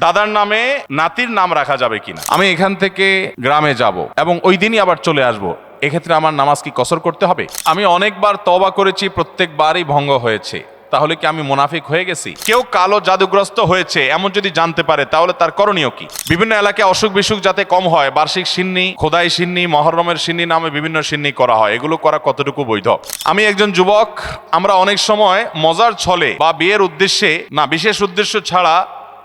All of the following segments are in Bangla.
দাদার নামে নাতির নাম রাখা যাবে কিনা। আমি এখান থেকে গ্রামে যাব এবং ওই দিনই আবার চলে আসব, এক্ষেত্রে আমার নামাজ কি কসর করতে হবে? আমি অনেকবার তওবা করেছি, প্রত্যেকবারই ভঙ্গ হয়েছে, তাহলে কি আমি মুনাফিক হয়ে গেছি? কেউ কালো জাদুগ্রস্ত হয়েছে এমন যদি জানতে পারে তাহলে তার করণীয় কি? বিভিন্ন এলাকায় অসুখ বিসুখ যাতে কম হয়, বার্ষিক সিন্নি, খোদাই সিন্নি, মহরমের সিন্নি নামে বিভিন্ন সিন্নি করা হয়, এগুলো করা কতটুকু বৈধ? আমি একজন যুবক, আমরা অনেক সময় মজার ছলে বা বিয়ের উদ্দেশ্যে না, বিশেষ উদ্দেশ্য ছাড়া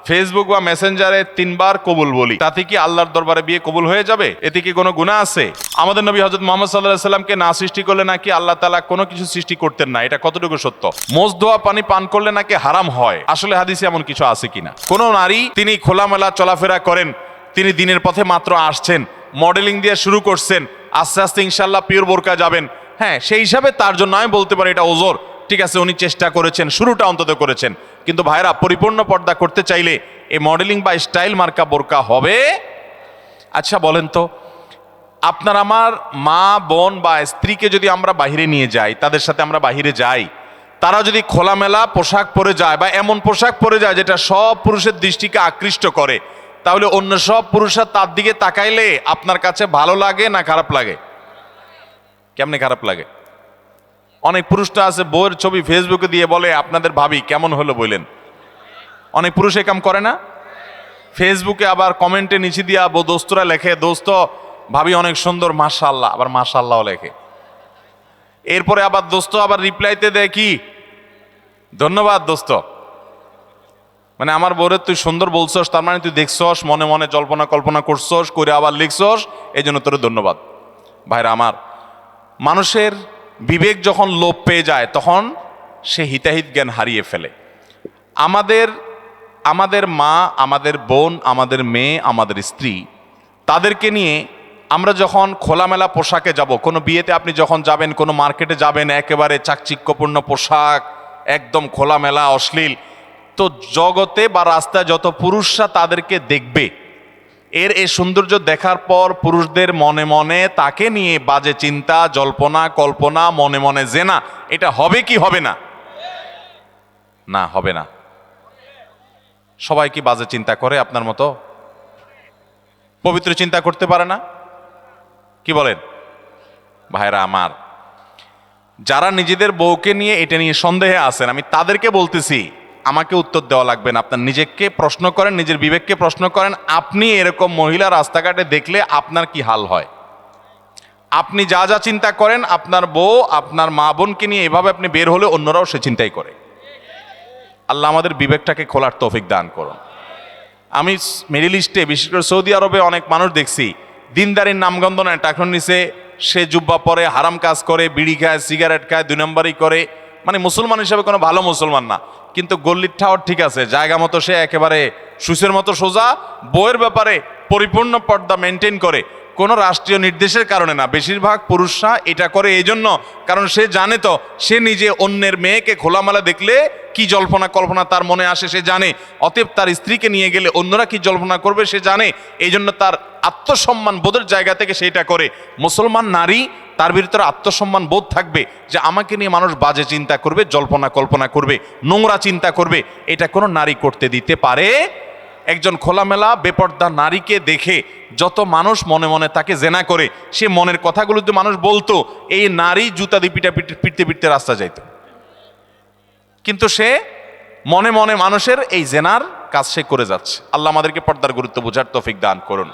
ফেসবুক বা মেসেঞ্জারে 3 বার কবুল বলি, তাতে কি আল্লাহর দরবারে বিয়ে কবুল হয়ে যাবে? এতে কি কোনো গুনাহ আছে? আমাদের নবী হযরত মুহাম্মদ সাল্লাল্লাহু আলাইহি সাল্লামকে না সৃষ্টি করলে নাকি আল্লাহ তাআলা কোনো কিছু সৃষ্টি করতেন না, এটা কতটুকু সত্য? মোজ ধোয়া পানি পান করলে নাকি হারাম হয়, আসলে হাদিসে এমন কিছু আছে কিনা? কোন নারী তিনি খোলামেলা চলাফেরা করেন, তিনি দিনের পথে মাত্র আসছেন, মডেলিং দিয়ে শুরু করছেন, আস্তে আস্তে ইনশাআল্লাহ পিওর বোরকা যাবেন, হ্যাঁ সেই হিসাবে তার জন্য আমি বলতে পারি এটা ওজর, ঠিক আছে, উনি চেষ্টা করেছেন, শুরুটা অন্তত করেছেন। কিন্তু ভাইরা, পরিপূর্ণ পর্দা করতে চাইলে এই মডেলিং বা স্টাইল মার্কা বোরকা হবে? আচ্ছা বলেন তো, আপনার আমার মা বোন বা স্ত্রীকে যদি আমরা বাহিরে নিয়ে যাই, তাদের সাথে আমরা বাহিরে যাই, তারা যদি খোলামেলা পোশাক পরে যায় বা এমন পোশাক পরে যায় যেটা সব পুরুষের দৃষ্টিকে আকৃষ্ট করে, তাহলে অন্য সব পুরুষরা তার দিকে তাকাইলে আপনার কাছে ভালো লাগে না খারাপ লাগে? কেমনে খারাপ লাগে? অনেক পুরুষটা আছে বউয়ের ছবি ফেসবুকে দিয়ে বলে আপনাদের ভাবি কেমন হলো বললেন। অনেক পুরুষ এ কাম করে না? ফেসবুকে আবার কমেন্টে নিচে দিয়া দোস্তরা লেখে, দোস্ত ভাবি অনেক সুন্দর মাশাআল্লাহ, আবার মাশাআল্লাহ লেখে। এরপরে আবার দোস্ত আবার রিপ্লাইতে দেয় কি, ধন্যবাদ দোস্ত, মানে আমার বউরে তুই সুন্দর বলছস, তার মানে তুই দেখছস, মনে মনে জল্পনা কল্পনা করছস, করে আবার লিখছস, এই জন্য তোর ধন্যবাদ। ভাইরা আমার, মানুষের বিবেক যখন লোপ পেয়ে যায় তখন সে হিতাহিত জ্ঞান হারিয়ে ফেলে। আমাদের মা, আমাদের বোন, আমাদের মেয়ে, আমাদের স্ত্রী, তাদেরকে নিয়ে আমরা যখন খোলামেলা পোশাকে যাব, কোনো বিয়েতে আপনি যখন যাবেন, কোনো মার্কেটে যাবেন, একেবারে চাকচিক্যপূর্ণ পোশাক, একদম খোলামেলা অশ্লীল, তো জগতে বা রাস্তায় যত পুরুষরা তাদেরকে দেখবে, এই সৌন্দর্য দেখার পর পুরুষদের মনে মনে তাকে নিয়ে বাজে চিন্তা, জল্পনা কল্পনা, মনে মনে জেনা, এটা হবে কি হবে না? না, হবে না। সবাই কি বাজে চিন্তা করে আপনার মতো? পবিত্র চিন্তা করতে পারে না? কি বলেন ভাইরা আমার? যারা নিজেদের বউকে নিয়ে এটা নিয়ে সন্দেহে আছেন, আমি তাদেরকে বলতেছি, আমাকে উত্তর দেওয়া লাগবে না, আপনার নিজেকে প্রশ্ন করেন, নিজের বিবেককে প্রশ্ন করেন, আপনি এরকম মহিলা রাস্তাঘাটে দেখলে আপনার কি হাল হয়? আপনি যা যা চিন্তা করেন, আপনার বউ, আপনার মা বোনকে নিয়ে এভাবে আপনি বের হলে অন্যরাও সে চিন্তাই করে। আল্লাহ আমাদের বিবেকটাকে খোলার তৌফিক দান করুন। আমি মিডল ইস্টে, বিশেষ করে সৌদি আরবে অনেক মানুষ দেখছি, দিনদারির নামগন্ধ নেয়, টাকার নিচে সে জুব্বা পরে, হারাম কাজ করে, বিড়ি খায়, সিগারেট খায়, 2 নম্বরই করে, মানে মুসলমান হিসেবে কোনো ভালো মুসলমান না। কিন্তু গল্লির ঠাওয়ার ঠিক আছে, জায়গা মতো সে একেবারে সুসের মতো সোজা, বইয়ের ব্যাপারে পরিপূর্ণ পর্দা মেনটেন করে, কোনো রাষ্ট্রীয় নির্দেশের কারণে না। বেশিরভাগ পুরুষরা এটা করে এই জন্য, কারণ সে জানে তো সে নিজে অন্যের মেয়েকে খোলামেলা দেখলে কি জল্পনা কল্পনা তার মনে আসে সে জানে, অতএব তার স্ত্রীকে নিয়ে গেলে অন্যরা কি জল্পনা করবে সে জানে, এই জন্য তার আত্মসম্মান বোধের জায়গা থেকে সেটা করে। মুসলমান নারী, তার ভিতরে আত্মসম্মান বোধ থাকবে যে আমাকে নিয়ে মানুষ বাজে চিন্তা করবে, জল্পনা কল্পনা করবে, নোংরা চিন্তা করবে, এটা কোনো নারী করতে দিতে পারে? একজন খোলামেলা বেপর্দা নারীকে দেখে যত মানুষ মনে মনে তাকে জেনা করে, সে মনের কথাগুলো যদি মানুষ বলতো, এই নারী জুতা দিয়ে পিটতে পিটতে রাস্তা যাইত। কিন্তু সে মনে মনে মানুষের এই জেনার কাজ সে করে যাচ্ছে। আল্লাহ আমাদেরকে পর্দার গুরুত্ব বোঝার তৌফিক দান করুন।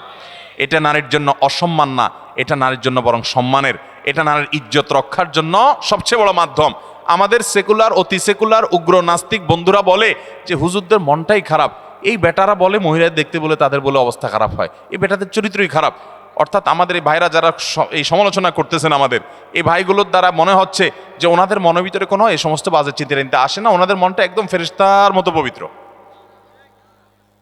এটা নারীর জন্য অসম্মান না, এটা নারীর জন্য বরং সম্মানের, এটা নারীর ইজ্জত রক্ষার জন্য সবচেয়ে বড় মাধ্যম। আমাদের সেকুলার, অতি সেকুলার, উগ্র নাস্তিক বন্ধুরা বলে যে হুজুরদের মনটাই খারাপ, এই বেটারা বলে মহিলাদের দেখতে বলে তাদের বলে অবস্থা খারাপ হয়, এই বেটাদের চরিত্রই খারাপ। অর্থাৎ আমাদের এই ভাইরা যারা এই সমালোচনা করতেছেন, আমাদের এই ভাইগুলোর দ্বারা মনে হচ্ছে যে ওনাদের মনের ভিতরে কোনো এই সমস্ত বাজে চিন্তা আসে না, ওনাদের মনটা একদম ফেরেশতার মতো পবিত্র।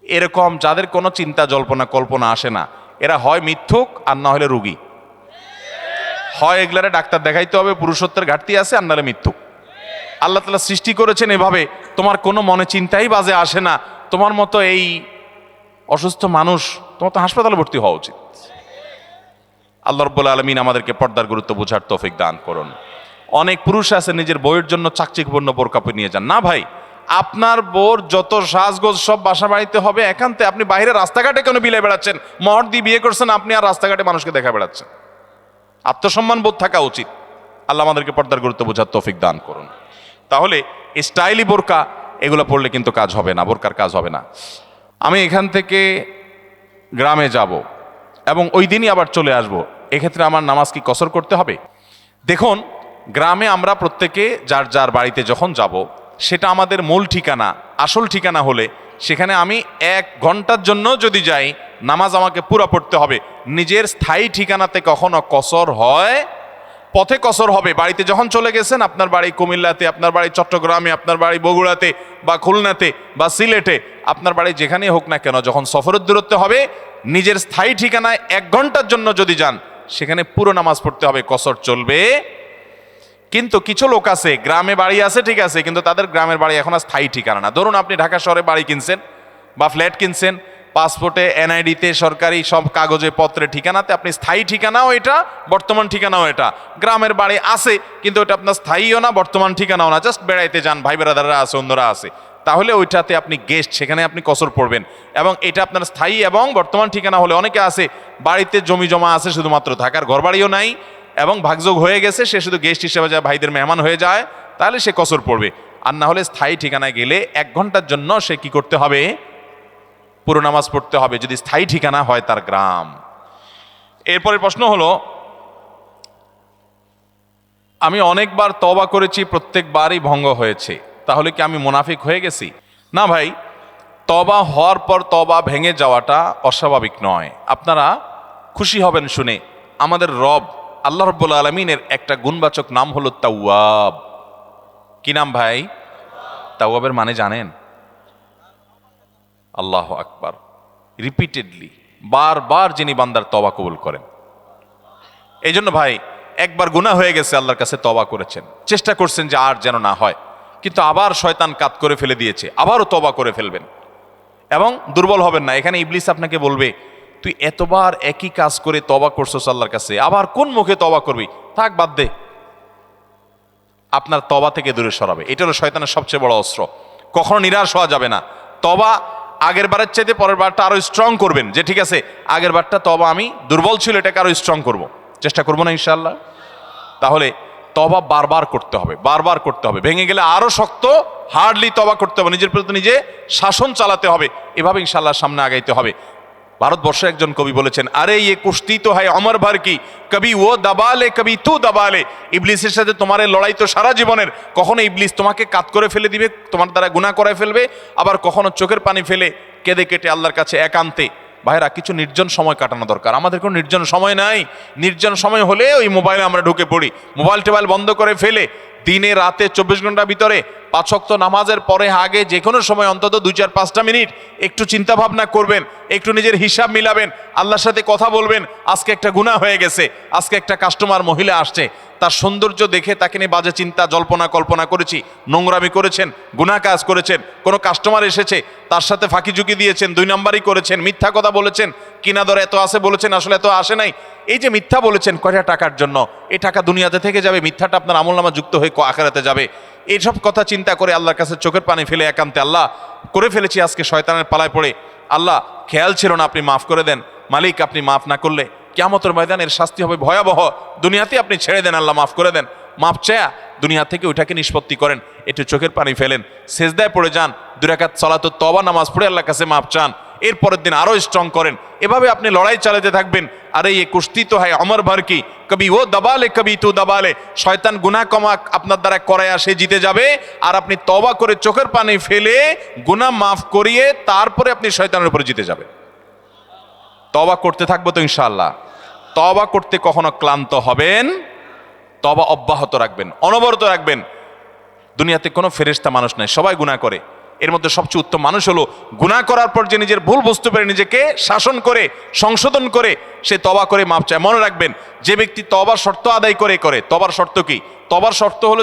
এরকম যাদের কোনো চিন্তা জল্পনা কল্পনা আসে না, এরা হয় মিথ্যুক আর না হলে রুগী। হয় এগুলারে ডাক্তার দেখাইতে হবে, পুরুষত্বের ঘাটতি আছে, আর নাহলে মিথ্যুক। আল্লাহ তাআলা সৃষ্টি করেছেন এভাবে, তোমার কোনো মনে চিন্তাই বাজে আসে না, তোমার মতো এই অসুস্থ মানুষ, তোমার তো হাসপাতালে ভর্তি হওয়া উচিত। আল্লাহ রাব্বুল আলামিন আমাদেরকে পর্দার গুরুত্ব বোঝার তৌফিক দান করুন। অনেক পুরুষ আছে নিজের বউয়ের জন্য চাকচিক্যপূর্ণ বোরকা পরে নিয়ে যান। না ভাই, আপনার বোর যত সাজগোজ সব বাসা বাড়িতে হবে একান্তে। আপনি বাইরে রাস্তাঘাটে কেন বিলে বেড়াচ্ছেন? মহর দিয়ে বিয়ে করছেন, আপনি আর রাস্তাঘাটে মানুষকে দেখা বেড়াচ্ছেন। আত্মসম্মান বোধ থাকা উচিত। আল্লাহ আমাদেরকে পর্দার গুরুত্ব বোঝার তৌফিক দান করুন। তাহলে স্টাইলি বোরকা এগুলো পড়লে কিন্তু কাজ হবে না, বোরকার কাজ হবে না। আমি এখান থেকে গ্রামে যাব এবং ওই দিনই আবার চলে আসব, এক্ষেত্রে আমার নামাজ কি কসর করতে হবে? দেখুন, গ্রামে আমরা প্রত্যেকে যার যার বাড়িতে যখন যাব, সেটা আমাদের মূল ঠিকানা, আসল ঠিকানা হলে সেখানে আমি 1 ঘন্টার জন্য যদি যাই, নামাজ আমাকে পুরো পড়তে হবে। নিজের স্থায়ী ঠিকানাতে কখনো কসর হয়? পথে কসর হবে। বাড়িতে যখন চলে গেছেন, আপনার বাড়ি কুমিল্লাতে, আপনার বাড়ি চট্টগ্রামে, আপনার বাড়ি বগুড়াতে বা খুলনাতে বা সিলেটে, আপনার বাড়ি যেখানেই হোক না কেন, যখন সফরের দূরত্ব হবে, নিজের স্থায়ী ঠিকানায় 1 ঘন্টার জন্য যদি যান, সেখানে পুরো নামাজ পড়তে হবে, কসর চলবে। কিন্তু কিছু লোক আছে, গ্রামে বাড়ি আছে ঠিক আছে, কিন্তু তাদের গ্রামের বাড়ি এখন আর স্থায়ী ঠিকানা না। ধরুন আপনি ঢাকা শহরে বাড়ি কিনছেন বা ফ্ল্যাট কিনছেন, পাসপোর্টে, এনআইডিতে, সরকারি সব কাগজে পত্রে ঠিকানাতে আপনি স্থায়ী ঠিকানাও এটা, বর্তমান ঠিকানাও এটা। গ্রামের বাড়ি আছে কিন্তু ওটা আপনার স্থায়ীও না, বর্তমান ঠিকানাও না, জাস্ট বেড়াইতে যান, ভাই বেড়াদাররা আছে, অন্যরা আছে, তাহলে ওইটাতে আপনি গেস্ট, সেখানে আপনি কসর পড়বেন। এবং এটা আপনার স্থায়ী এবং বর্তমান ঠিকানা হলে, অনেকে আছে বাড়িতে জমি জমা আছে, শুধুমাত্র থাকার ঘর বাড়িও নাই এবং ভাগযোগ হয়ে গেছে, সে শুধু গেস্ট হিসেবে যায়, ভাইদের মেহমান হয়ে যায়, তাহলে সে কসর পড়বে। আর না হলে স্থায়ী ঠিকানায় গেলে 1 ঘন্টার জন্য সে কি করতে হবে? পুরো নামাজ পড়তে হবে, যদি স্থায়ী ঠিকানা হয় তার গ্রাম। এরপরে প্রশ্ন হলো, আমি অনেকবার তওবা করেছি, প্রত্যেকবারই ভঙ্গ হয়েছে, তাহলে কি আমি মুনাফিক হয়ে গেছি? না ভাই, তওবা হওয়ার পর তওবা ভেঙে যাওয়াটা অস্বাভাবিক নয়। আপনারা খুশি হবেন শুনে, আমাদের রব আল্লাহ রাব্বুল আলামিনের একটা গুণবাচক নাম হলো তাওয়াব। কি নাম ভাই? তাওয়াবের মানে জানেন? আল্লাহু আকবার। রিপিটেডলি, বারবার যিনি বান্দার তওবা কবুল করেন। এই জন্য ভাই, একবার গুনাহ হয়ে গেছে, আল্লাহর কাছে তওবা করেছেন, চেষ্টা করছেন যে আর যেন না হয়, কিন্তু আবার শয়তান কাত করে ফেলে দিয়েছে, আবারও তওবা করে ফেলবেন এবং দুর্বল হবেন না। এখানে ইবলিস আপনাকে বলবে, তুই এতবার একই কাজ করে তওবা করছস আল্লাহর কাছে, আবার কোন মুখে তওবা করবি? থাক, বাদ দে। আপনার তওবা থেকে দূরে সরাবে। এটা হলো শয়তানের সবচেয়ে বড় অস্ত্র। কখনো নিরাশ হওয়া যাবে না। তওবা আগের বারের চাইতে পরের বারটা আরো স্ট্রং করবেন, যে ঠিক আছে আগের বারটা তওবা আমি দুর্বল ছিল, এটাকে আরো স্ট্রং করব, চেষ্টা করবো না ইনশাআল্লাহ। তাহলে তওবা বারবার করতে হবে, বারবার করতে হবে। ভেঙে গেলে আরো শক্ত, হার্ডলি তওবা করতে হবে, নিজের প্রতি নিজে শাসন চালাতে হবে। এভাবে ইনশাআল্লাহ সামনে আগাইতে হবে। ভারতবর্ষে একজন কবি বলেছেন, আরে ইয়ে কুস্তি তো হয় অমর ভর কি, কবি ও দাবালে কবি তু দাবালে। ইবলিসের সাথে তোমার এই লড়াই তো সারা জীবনের। কখনো ইবলিস তোমাকে কাত করে ফেলে দিবে, তোমার দ্বারা গুনাহ করে ফেলবে, আবার কখনো চোখের পানি ফেলে কেঁদে কেটে আল্লাহর কাছে একান্তে। ভাইরা, কিছু নির্জন সময় কাটানো দরকার। আমাদের কোনো নির্জন সময় নাই। নির্জন সময় হলে ওই মোবাইলে আমরা ঢুকে পড়ি, মোবাইল টোবাইল বন্ধ করে ফেলে দিনে রাতে 24 ঘন্টার ভিতরে 5 ওয়াক্ত নামাজের পরে আগে যে কোনো সময় অন্তত 2-4-5টা মিনিট একটু চিন্তা ভাবনা করবেন, একটু নিজের হিসাব মিলাবেন, আল্লাহর সাথে কথা বলবেন। আজকে একটা গুনাহ হয়ে গেছে, আজকে একটা কাস্টমার মহিলা আসছে, তার সৌন্দর্য দেখে তাকে নিয়ে বাজে চিন্তা জল্পনা কল্পনা করেছি, নোংরামি করেছেন, গুনাহ কাজ করেছেন। কোনো কাস্টমার এসেছে, তার সাথে ফাঁকি ঝুঁকি দিয়েছেন, 2 নাম্বারই করেছেন, মিথ্যা কথা বলেছেন, কিনা দর এত আছে বলেছেন, আসলে এত আসে নাই। এই যে মিথ্যা বলেছেন কয়টা টাকার জন্য, এই টাকা দুনিয়াতে থেকে যাবে, মিথ্যাটা আপনার আমলনামা যুক্ত হয়ে আখিরাতে যাবে। এইসব কথা চিন্তা করে আল্লাহর কাছে চোখের পানি ফেলে একান্তে, আল্লাহ করে ফেলেছি আজকে শয়তানের পালায় পড়ে, আল্লাহ খেয়াল ছিল না, আপনি মাফ করে দেন। মালিক, আপনি মাফ না করলে কিয়ামতের ময়দানের শাস্তি হবে ভয়াবহ। দুনিয়াতে আপনি ছেড়ে দেন, আল্লাহ মাফ করে দেন। মাফ চায়া দুনিয়া থেকে ওইটাকে নিষ্পত্তি করেন, একটু চোখের পানি ফেলেন, সেজদায় পড়ে যান, 2 রাকাত সালাতুত তওবা নামাজ পড়ে আল্লাহর কাছে মাফ চান, এরপরের দিন আরো স্ট্রং করেন। এভাবে আপনি লড়াই চালাতে থাকবেন। আরে ये কুস্তি তো হয় অমর ভর কি, কবি ও দাবালে কবি তু দাবালে। শয়তান গুনাহ কমা আপনার দ্বারা করায়া সে জিতে যাবে, আর আপনি তওবা করে চোখের পানি ফেলে গুনাহ মাফ করিয়ে তারপরে আপনি শয়তানের উপরে জিতে যাবেন। তওবা করতে থাকবো তো ইনশাআল্লাহ। তওবা করতে কখনো ক্লান্ত হবেন, তওবা অব্যাহত রাখবেন, অনবরত রাখবেন। দুনিয়াতে কোনো ফেরেশতা মানুষ নাই, সবাই গুনাহ করে। এর মধ্যে সবচেয়ে উত্তম মানুষ হলো গুনাহ করার পর যে নিজের ভুল বুঝতে পারে, নিজেকে শাসন করে সংশোধন করে সে তওবা করে মাপ চায়। মনে রাখবেন, যে ব্যক্তি তওবার শর্ত আদায় করে, তওবার শর্ত কি? তওবার শর্ত হলো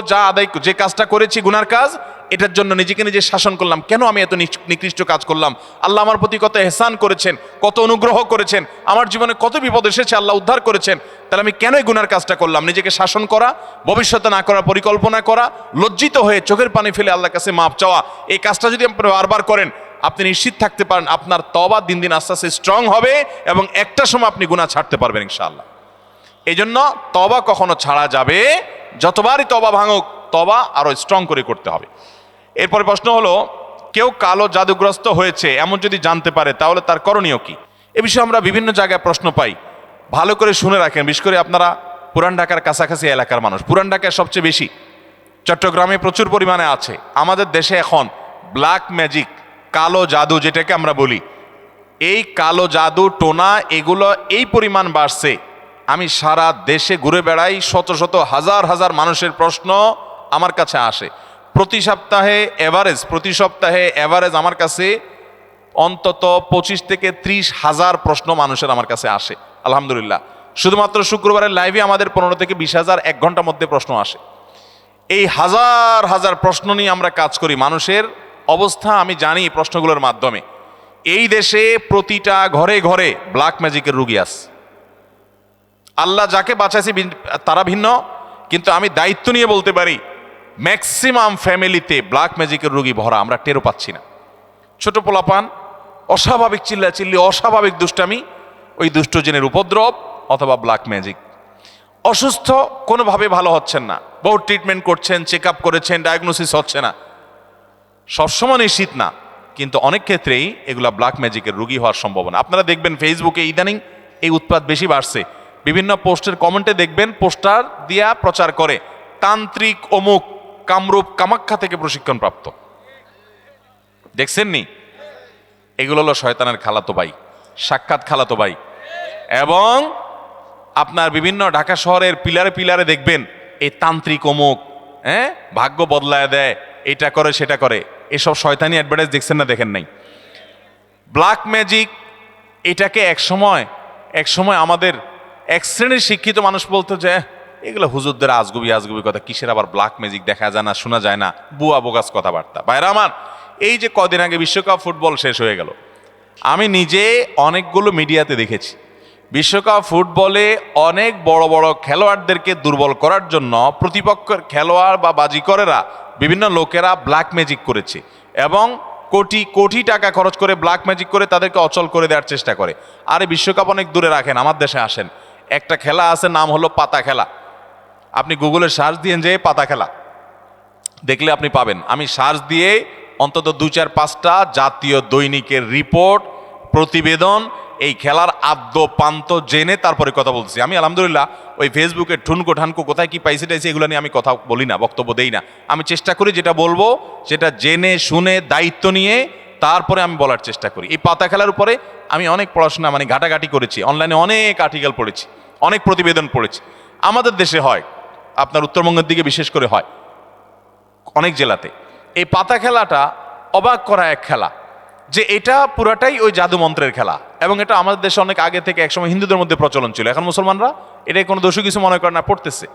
যে কাজটা করেছি গুনার কাজ, এটার জন্য নিজেকে নিজে শাসন করলাম, কেন আমি এত নিকৃষ্ট কাজ করলাম, আল্লাহ আমার প্রতি কত এহসান করেছেন, কত অনুগ্রহ করেছেন, আমার জীবনে কত বিপদ এসেছে আল্লাহ উদ্ধার করেছেন, তাহলে আমি কেন এই গুনার কাজটা করলাম। নিজেকে শাসন করা, ভবিষ্যতে না করার পরিকল্পনা করা, লজ্জিত হয়ে চোখের পানি ফেলে আল্লাহর কাছে মাপ চাওয়া, এই কাজটা যদি আপনি বারবার করেন, আপনি নিশ্চিত থাকতে পারেন আপনার তওবা দিন দিন আস্তে আস্তে স্ট্রং হবে এবং একটা সময় আপনি গুনাহ ছাড়তে পারবেন ইনশাআল্লাহ। এই জন্য তওবা কখনো ছাড়া যাবে, যতবারই তওবা ভাঙুক তওবা আরো স্ট্রং করে করতে হবে। এরপরে প্রশ্ন হলো, কেউ কালো জাদুগ্রস্ত হয়েছে এমন যদি জানতে পারে তাহলে তার করণীয় কি? এ বিষয়ে আমরা বিভিন্ন জায়গায় প্রশ্ন পাই, ভালো করে শুনে রাখেন। বিশেষ করে আপনারা পুরান ঢাকার কাছাকাছি এলাকার মানুষ, পুরান ঢাকায় সবচেয়ে বেশি, চট্টগ্রামে প্রচুর পরিমাণে আছে। আমাদের দেশে এখন ব্ল্যাক ম্যাজিক, কালো জাদু যেটাকে আমরা বলি, এই কালো জাদু টোনা এগুলো এই পরিমাণ বাড়ছে, আমি সারা দেশে ঘুরে বেড়াই, শত শত হাজার হাজার মানুষের প্রশ্ন আমার কাছে আসে। প্রতি সপ্তাহে এভারেজ আমার কাছে অন্তত 25 থেকে 30 হাজার প্রশ্ন মানুষের আমার কাছে আসে আলহামদুলিল্লাহ। শুধুমাত্র শুক্রবারের লাইভে আমাদের 15 থেকে 20 হাজার 1 ঘন্টার মধ্যে প্রশ্ন আসে। এই হাজার হাজার প্রশ্ন নিয়ে আমরা কাজ করি। মানুষের অবস্থা আমি জানি প্রশ্নগুলোর মাধ্যমে। এই দেশে প্রতিটা ঘরে ঘরে ব্ল্যাক ম্যাজিকের রুগী আছে। আল্লাহ যাকে বাঁচাইছে তারা ভিন্ন, কিন্তু আমি দায়িত্ব নিয়ে বলতে পারি ম্যাক্সিমাম ফ্যামিলিতে ব্ল্যাক ম্যাজিকের রুগী ভরা, আমরা টেরও পাচ্ছি না। ছোট পোলাপান, অস্বাভাবিক চিল্লাচিল্লি, অস্বাভাবিক দুষ্টামি, ওই দুষ্ট জিনের উপদ্রব অথবা ব্ল্যাক ম্যাজিক। অসুস্থ, কোনোভাবে ভালো হচ্ছেন না, বহু ট্রিটমেন্ট করছেন, চেক আপ করেছেন, ডায়াগনোসিস হচ্ছে না। সবসময় নিশ্চিত না, কিন্তু অনেক ক্ষেত্রেই এগুলা ব্ল্যাক ম্যাজিকের রুগী হওয়ার সম্ভাবনা। আপনারা দেখবেন ফেসবুকে ইদানিং এই উৎপাত বেশি বাড়ছে। বিভিন্ন পোস্টের কমেন্টে দেখবেন পোস্টার দিয়া প্রচার করে তান্ত্রিক অমুক কামরূপ কামাখ্যা থেকে প্রশিক্ষণ প্রাপ্ত। দেখছেন নি? এগুলো হলো শয়তানের খালাতো ভাই, সাক্ষাৎ খালাতো ভাই। এবং আপনার বিভিন্ন ঢাকা শহরের পিলারে পিলারে দেখবেন এই তান্ত্রিক অমুক, ভাগ্য বদলায় দেয়, এটা করে সেটা করে, এসব শয়তানি অ্যাডভার্টাইজ দেখছেন না? দেখেন নাই? ব্ল্যাক ম্যাজিক এটাকে এক সময় আমাদের এক শ্রেণীর শিক্ষিত মানুষ বলতো যে এগুলো হুজুরদের আজগুবি কথা, কিসের আবার ব্ল্যাক ম্যাজিক, দেখা যায় না, শোনা যায় না, বুয়া বোগাস কথাবার্তা। ভাইরা আমার, এই যে কদিন আগে বিশ্বকাপ ফুটবল শেষ হয়ে গেল, আমি নিজে অনেকগুলো মিডিয়াতে দেখেছি বিশ্বকাপ ফুটবলে অনেক বড় বড় খেলোয়াড়দেরকে দুর্বল করার জন্য প্রতিপক্ষের খেলোয়াড় বা বাজিকরেরা, বিভিন্ন লোকেরা ব্ল্যাক ম্যাজিক করেছে এবং কোটি কোটি টাকা খরচ করে ব্ল্যাক ম্যাজিক করে তাদেরকে অচল করে দেওয়ার চেষ্টা করে। আরে বিশ্বকাপ অনেক দূরে রাখেন, আমার দেশে আসেন। একটা খেলা আছে, নাম হলো পাতা খেলা। আপনি গুগলে সার্চ দিয়ে যে পাতা খেলা দেখলে আপনি পাবেন। আমি সার্চ দিয়ে অন্তত 2-4-5টা জাতীয় দৈনিকের রিপোর্ট, প্রতিবেদন, এই খেলার আদ্য পান্ত জেনে তারপরে কথা বলছি। আমি আলহামদুলিল্লাহ ওই ফেসবুকে ঠুনকো ঠানকো কোথায় কি পাইছে টাইছে এগুলো নিয়ে আমি কথা বলি না, বক্তব্য দেই না। আমি চেষ্টা করি যেটা বলবো সেটা জেনে শুনে দায়িত্ব নিয়ে তারপরে আমি বলার চেষ্টা করি। এই পাতা খেলার উপরে আমি অনেক পড়াশোনা ঘাটাঘাটি করেছি, অনলাইনে অনেক আর্টিকেল পড়েছি, অনেক প্রতিবেদন পড়েছি। আমাদের দেশে হয়, আপনার উত্তরবঙ্গের দিকে বিশেষ করে হয় অনেক জেলাতে। এই পাতা খেলাটা অবাক করা এক খেলা, যে এটা পুরাটাই ওই জাদু মন্ত্রের খেলা। এবং এটা আমাদের দেশে অনেক আগে থেকে একসময় হিন্দুদের মধ্যে প্রচলন ছিল। এখন মুসলমানরা এটাই কোনো দোষী কিছু মনে করে না, পড়তেছে।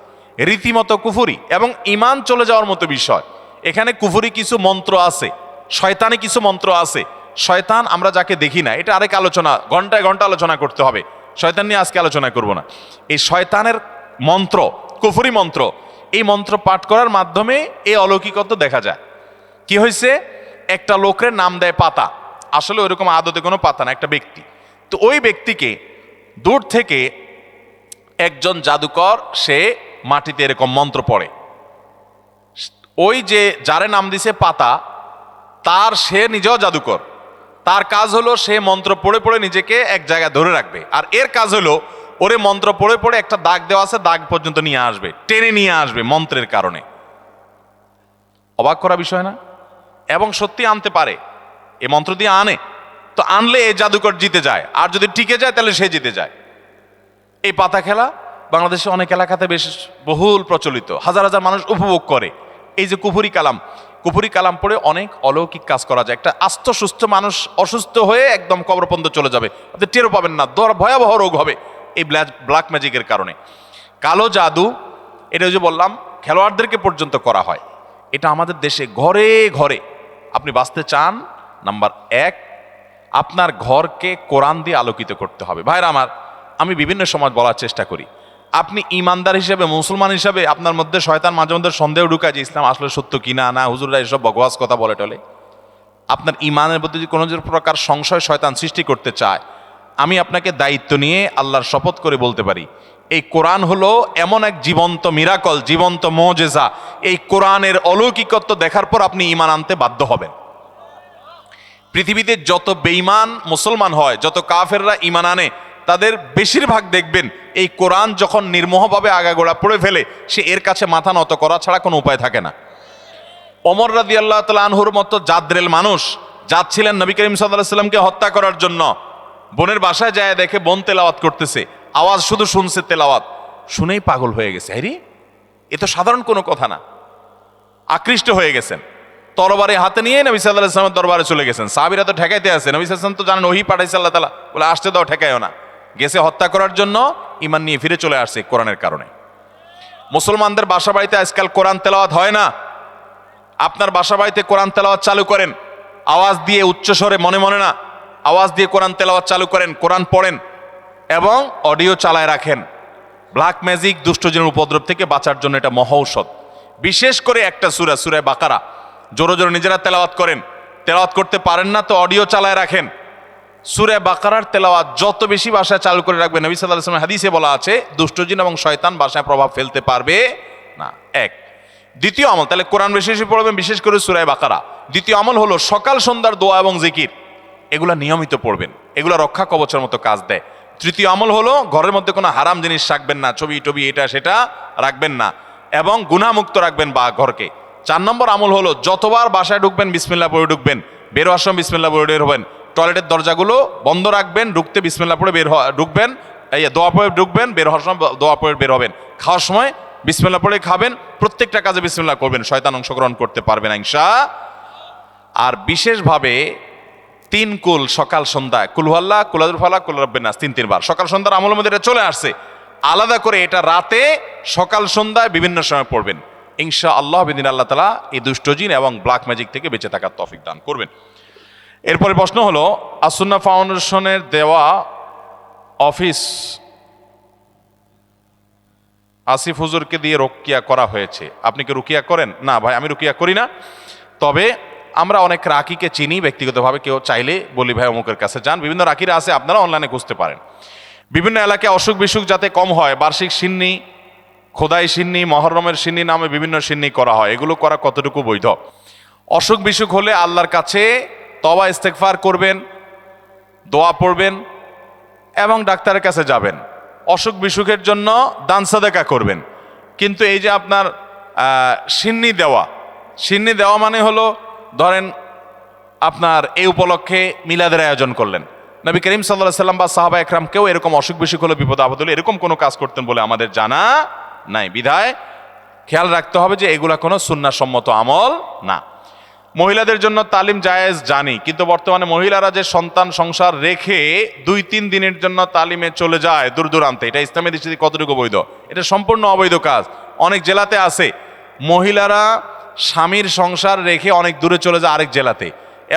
রীতিমতো কুফুরি এবং ইমান চলে যাওয়ার মতো বিষয়। এখানে কুফুরি কিছু মন্ত্র আছে, শয়তানি কিছু মন্ত্র আছে। শয়তান আমরা যাকে দেখি না, এটা আরেক আলোচনা, ঘন্টায় ঘন্টা আলোচনা করতে হবে, শয়তান নিয়ে আজকে আলোচনা করব না। এই শয়তানের মন্ত্র, কুফুরি মন্ত্র, এই মন্ত্র পাঠ করার মাধ্যমে এই অলৌকিকত্ব দেখা যায়। কি হয়েছে, একটা লোকের নাম দেয় পাতা, আসলে ওইরকম আদতে কোনো পাতা না, একটা ব্যক্তি। তো ওই ব্যক্তিকে দূর থেকে একজন জাদুকর সে মাটিতে এরকম মন্ত্র পড়ে। ওই যে যারে নাম দিছে পাতা, তার সে নিজেও জাদুকর। তার কাজ হলো সে মন্ত্র পড়ে পড়ে নিজেকে এক জায়গায় ধরে রাখবে, আর এর কাজ হলো ওরে মন্ত্র পড়ে পড়ে একটা দাগ দেওয়া আছে, দাগ পর্যন্ত নিয়ে আসবে, টেনে নিয়ে আসবে মন্ত্রের কারণে। অবাক করা বিষয় না? এবং সত্যি আনতে পারে, এ মন্ত্র দিয়ে আনে, তো আনলে এই জাদুকর জিতে যায়, আর যদি টিকে যায় তাহলে সে জিতে যায়। এই পাতা খেলা বাংলাদেশে অনেক এলাকাতে বেশ বহুল প্রচলিত, হাজার হাজার মানুষ উপভোগ করে। এই যে কুফুরি কালাম পড়ে অনেক অলৌকিক কাজ করা যায়। একটা আস্ত সুস্থ মানুষ অসুস্থ হয়ে একদম কবরপর্যন্ত চলে যাবে, আপনি টেরও পাবেন না, ভয়াবহ রোগ হবে এই ব্ল্যাক ম্যাজিকের কারণে। কালো জাদু, এটা যে বললাম খেলোয়াড়দেরকে পর্যন্ত করা হয়। এটা আমাদের দেশে ঘরে ঘরে। আপনি বাঁচতে চান, নাম্বার এক, আপনার ঘরকে কোরআন দিয়ে আলোকিত করতে হবে। ভাইরা আমার, আমি বিভিন্ন সময় বলার চেষ্টা করি, আপনি ইমানদার হিসেবে, মুসলমান হিসেবে আপনার মধ্যে শয়তান মাঝে মধ্যে সন্দেহ ঢুকায় যে ইসলাম আসলে সত্য কিনা, না হুজুররা এসব বকওয়াস কথা বলে টলে। আপনার ইমানের মধ্যে যদি কোনো প্রকার সংশয় শয়তান সৃষ্টি করতে চায়, আমি আপনাকে দায়িত্ব নিয়ে আল্লাহর শপথ করে বলতে পারি, এই কোরআন হলো এমন এক জীবন্ত মিরাকল, জীবন্ত মুজিজা। এই কোরআনের অলৌকিকত্ব দেখার পর আপনি ইমান আনতে বাধ্য হবেন। পৃথিবীতে যত বেঈমান মুসলমান হয়, যত কাফেররা ইমান আনে, তাদের বেশিরভাগ দেখবেন এই কোরআন যখন নির্মোহভাবে আগাগোড়া পড়ে ফেলে, সে এর কাছে মাথা নত করা ছাড়া কোনো উপায় থাকে না। ওমর রাদিয়াল্লাহু তাআলা আনহুর মতো জাদ্রেল মানুষ যাচ্ছিলেন নবী করিম সাল্লাল্লাহু আলাইহি ওয়াসাল্লামকে হত্যা করার জন্য। বোনের বাসায় যায়, দেখে বোন তেলাওয়াত করতেছে, আওয়াজ শুধু শুনছে, তেলাওয়াত শুনেই পাগল হয়ে গেছে। আরে এ তো সাধারণ কোনো কথা না। আকৃষ্ট হয়ে গেছেন, তরবারি হাতে নিয়ে নবী সাল্লাল্লাহু আলাইহি ওয়াসাল্লামের দরবারে চলে গেছেন। সাহাবীরা তো ঠেকাইতে আছে, নবী সাল্লাল্লাহু আলাইহি ওয়াসাল্লাম তো জানেন ওহী পাঠাইছে আল্লাহ তাআলা, বলে আসতে দাও, ঠেকাইও না। গেছে হত্যা করার জন্য, ঈমান নিয়ে ফিরে চলে আসছে কোরআনের কারণে। মুসলমানদের বাসা বাড়িতে আজকাল কোরআন তেলাওয়াত হয় না। আপনার বাসা বাড়িতে কোরআন তেলাওয়াত চালু করেন, আওয়াজ দিয়ে, উচ্চস্বরে, মনে মনে না, আওয়াজ দিয়ে কোরআন তেলাওয়াত চালু করেন, কোরআন পড়েন এবং অডিও চালায় রাখেন। ব্ল্যাক ম্যাজিক, দুষ্টজনের উপদ্রব থেকে বাঁচার জন্য এটা মহা ঔষধ। বিশেষ করে একটা সূরা, সূরা বাকারা জোরে জোরে নিজেরা তেলাওয়াত করেন। তেলাওয়াত করতে পারেন না তো অডিও চালায় রাখেন। সূরা বাকারার তেলাওয়াত যত বেশি ভাষায় চালু করে রাখবেন, নবী সাল্লাল্লাহু আলাইহি ওয়াসাল্লাম হাদিসে বলা আছে, দুষ্টজিন এবং শয়তান ভাষায় প্রভাব ফেলতে পারবে না। এক। দ্বিতীয় আমল, তাহলে কোরআন বেশি বেশি পড়বেন, বিশেষ করে সূরা বাকারা। দ্বিতীয় আমল হলো সকাল সন্ধ্যার দোয়া এবং জিকির, এগুলা নিয়মিত পড়বেন, এগুলা রক্ষা কবচের মতো কাজ দেয়। তৃতীয় আমল হলো ঘরের মধ্যে কোনো হারাম জিনিস রাখবেন না, ছবি টবি এটা সেটা রাখবেন না, এবং গুনাহমুক্ত রাখবেন বা ঘরকে। 4 নম্বর আমল হলো যতবার বাসায় ঢুকবেন বিসমিল্লাহ পড়ে ঢুকবেন, বের হওয়ার সময় বিসমিল্লাহ পড়ে বের হবেন। টয়লেটের দরজাগুলো বন্ধ রাখবেন, ঢুকতে বিসমিল্লাহ পড়ে ঢুকবেন, এই দোয়া পড়ে ঢুকবেন, বের হওয়ার সময় দোয়া পড়ে বের হবেন। খাওয়ার সময় বিসমিল্লাহ পড়ে খাবেন, প্রত্যেকটা কাজে বিসমিল্লাহ করবেন, শয়তান অংশগ্রহণ করতে পারবে না ইনশাআল্লাহ। আর বিশেষভাবে 3 কুল সকাল সন্ধ্যা, কুল হুয়াল্লাহ, কুল আযুল ফালাক, কুল রাব্বিন নাস, 3 বার সকাল সন্ধ্যার আমলের মধ্যে এটা চলে আসছে। আলাদা করে এটা রাতে, সকাল সন্ধ্যায় বিভিন্ন সময় পড়বেন ইনশাআল্লাহ। বিদিন আল্লাহ তাআলা এই দুষ্টজিন এবং ব্ল্যাক ম্যাজিক থেকে বেঁচে থাকার তৌফিক দান করবেন। এরপরে প্রশ্ন হলো, আসুন্নাহ ফাউন্ডেশনের দেওয়া অফিস আসিফ হুজুরকে দিয়ে রুকিয়া করা হয়েছে, আপনি কি রুকিয়া করেন? না ভাই, আমি রুকিয়া করি না। তবে আমরা অনেক রাকিকে চিনি ব্যক্তিগতভাবে, কেউ চাইলে বলি ভাই অমুকের কাছে যান, বিভিন্ন রাকিরা আছে, আপনারা অনলাইনে খুঁজতে পারেন। বিভিন্ন এলাকায় অসুখ বিসুখ যাতে কম হয়, বার্ষিক সিন্নি, খোদাই সিন্নি, মহরমের সিন্নি নামে বিভিন্ন সিন্নি করা হয়, এগুলো করা কতটুকু বৈধ? অসুখ বিসুখ হলে আল্লাহর কাছে তওবা ইস্তেগফার করবেন, দোয়া পড়বেন এবং ডাক্তারের কাছে যাবেন। অসুখ বিসুখের জন্য দান সাদাকা করবেন। কিন্তু এই যে আপনার সিন্নি দেওয়া মানে হলো, ধরেন আপনার এই উপলক্ষে মিলাদের আয়োজন করলেন, নবী করিম সাল্লাল্লাহু আলাইহি ওয়াসাল্লাম বা সাহাবা একরাম কেউ এরকম অসুখ বিসুখ হলে, বিপদ আপদ হলে এরকম কোনো কাজ করতেন বলে আমাদের জানা নাই। বিধায় খেয়াল রাখতে হবে যে এগুলা কোনো সুন্নাহসম্মত আমল না। মহিলাদের জন্য তালিম জায়েজ জানি, কিন্তু বর্তমানে মহিলারা যে সন্তান সংসার রেখে 2-3 দিনের জন্য তালিমে চলে যায় দূর দূরান্তে, এটা ইসলামের দৃষ্টিতে কতটুকু বৈধ? এটা সম্পূর্ণ অবৈধ কাজ। অনেক জেলাতে আছে মহিলারা স্বামীর সংসার রেখে অনেক দূরে চলে যায় আরেক জেলাতে,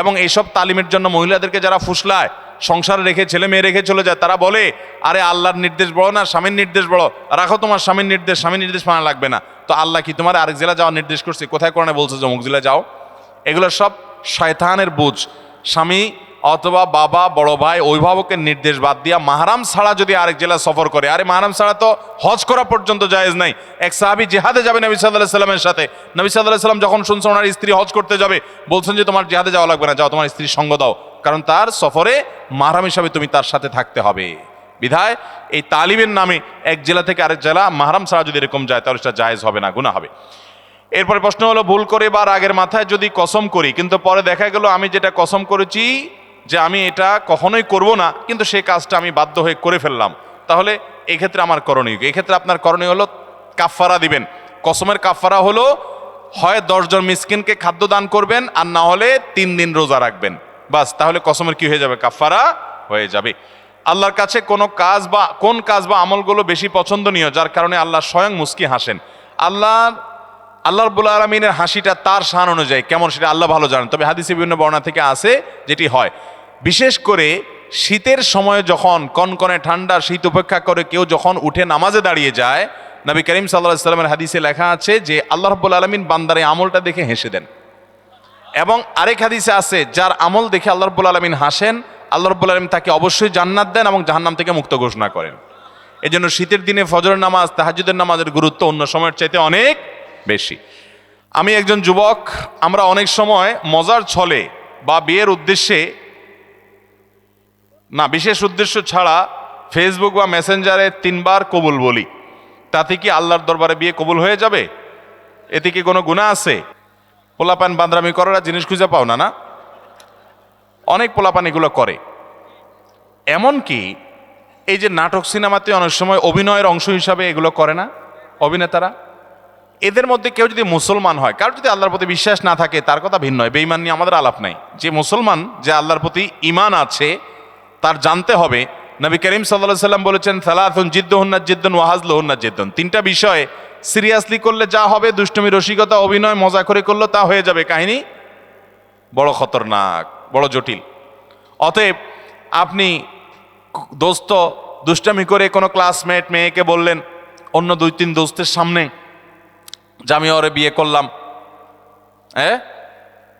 এবং এইসব তালিমের জন্য মহিলাদেরকে যারা ফুসলায়, সংসার রেখে ছেলে মেয়ে রেখে চলে যায়, তারা বলে আরে আল্লাহর নির্দেশ বড় না স্বামীর নির্দেশ বড়, রাখো তোমার স্বামীর নির্দেশ মানা লাগবে না। তো আল্লাহ কি তোমার আরেক জেলা যাওয়ার নির্দেশ করছে? কোথায় কোরআনে বলছে যে অমুক জেলা যাও? এগুলো সব শয়তানের বুঝ। স্বামী অথবা বাবা, বড় ভাই, অভিভাবকের নির্দেশ বাদ দিয়া মাহরাম ছাড়া যদি আরেক জেলা সফর করে, আরে মাহরাম ছাড়া তো হজ করা পর্যন্ত জায়েজ নাই। এক সাহাবী জিহাদে যাবে নবী সাল্লাল্লাহু আলাইহি সাল্লামের সাথে, নবী সাল্লাল্লাহু আলাইহি সাল্লাম যখন শুনছেন ওনার স্ত্রী হজ করতে যাবে, বলছেন যে তোমার জিহাদে যাওয়া লাগবে না, যাও তোমার স্ত্রীর সঙ্গ দাও, কারণ তার সফরে মাহরাম হিসাবে তুমি তার সাথে থাকতে হবে। বিধায় এই তালিমের নামে এক জেলা থেকে আরেক জেলা মাহরাম ছাড়া যদি এরকম যায়, তাহলে সেটা জায়েজ হবে না, গুনাহ হবে। এরপরে প্রশ্ন হলো, ভুল করে বা রাগের মাথায় যদি কসম করি, কিন্তু পরে দেখা গেল আমি যেটা কসম করেছি যে আমি এটা কখনোই করব না, কিন্তু সেই কাজটা আমি বাধ্য হয়ে করে ফেললাম, তাহলে এই ক্ষেত্রে আমার করণীয় কি? এই ক্ষেত্রে আপনার করণীয় হলো কাফফারা দিবেন। কসমের কাফফারা হলো হয় 10 জন মিসকিনকে খাদ্য দান করবেন, আর না হলে 3 দিন রোজা রাখবেন, বাস। তাহলে কসমের কি হয়ে যাবে? কাফফারা হয়ে যাবে। আল্লাহর কাছে কোন কাজ বা আমলগুলো বেশি পছন্দনীয়, যার কারণে আল্লাহ স্বয়ং মুস্কি হাসেন? আল্লাহর আল্লাহ রাব্বুল আলামিনের হাসিটা তার শান অনুযায়ী কেমন সেটা আল্লাহ ভালো জানেন। তবে হাদিসে বিভিন্ন বর্ণনা থেকে আসে যেটি হয়, বিশেষ করে শীতের সময়ে যখন কনকনে ঠান্ডা শীত উপেক্ষা করে কেউ যখন উঠে নামাজে দাঁড়িয়ে যায়, নবী করিম সাল্লাল্লাহু আলাইহি সাল্লামের হাদিসে লেখা আছে যে আল্লাহ রাব্বুল আলামিন বান্দার এই আমলটা দেখে হেসে দেন। এবং আরেক হাদিসে আছে যার আমল দেখে আল্লাহ রাব্বুল আলামিন হাসেন, আল্লাহ রাব্বুল আলামিন তাকে অবশ্যই জান্নাত দেন এবং জাহান্নাম থেকে মুক্ত ঘোষণা করেন। এজন্য শীতের দিনে ফজরের নামাজ, তাহাজ্জুদের নামাজের গুরুত্ব অন্য সময়ের চাইতে অনেক বেশি। আমি একজন যুবক, আমরা অনেক সময় মজার ছলে বা বিয়ের উদ্দেশ্যে না, বিশেষ উদ্দেশ্য ছাড়া ফেসবুক বা মেসেঞ্জারে 3 বার কবুল বলি। তাতে কি আল্লাহর দরবারে বিয়ে কবুল হয়ে যাবে? এতে কি কোনো গুনাহ আছে? পোলাপান বান্দরামি করার জিনিস খুঁজে পাও না? না, অনেক পোলাপান এগুলো করে। এমনকি এই যে নাটক সিনেমাতে অনেক সময় অভিনয়ের অংশ হিসাবে এগুলো করে না অভিনেতারা, এদের মধ্যে কেউ যদি মুসলমান হয়, কারোর যদি আল্লাহর প্রতি বিশ্বাস না থাকে তার কথা ভিন্ন হয়, বেঈমান নিয়ে আমাদের আলাপ নাই। যে মুসলমান, যে আল্লাহর প্রতি ঈমান আছে, তার জানতে হবে নবী করিম সাল্লাল্লাহু আলাইহি সাল্লাম বলেছেন সালাতুন জিদ্দুহুন্না জিদ্দুন ওয়া হাজলুহুন্না জিদ্দুন। 3টা বিষয় সিরিয়াসলি করলে যা হবে, দুষ্টমি রসিকতা অভিনয় মজা করে করলে তা হয়ে যাবে কাহিনী বড় খতরনাক, বড় জটিল। অতএব আপনি দোস্ত দুষ্টামি করে কোনো ক্লাসমেট মেয়েকে বললেন অন্য 2-3 দোস্তের সামনে যে আমি ওরে বিয়ে করলাম,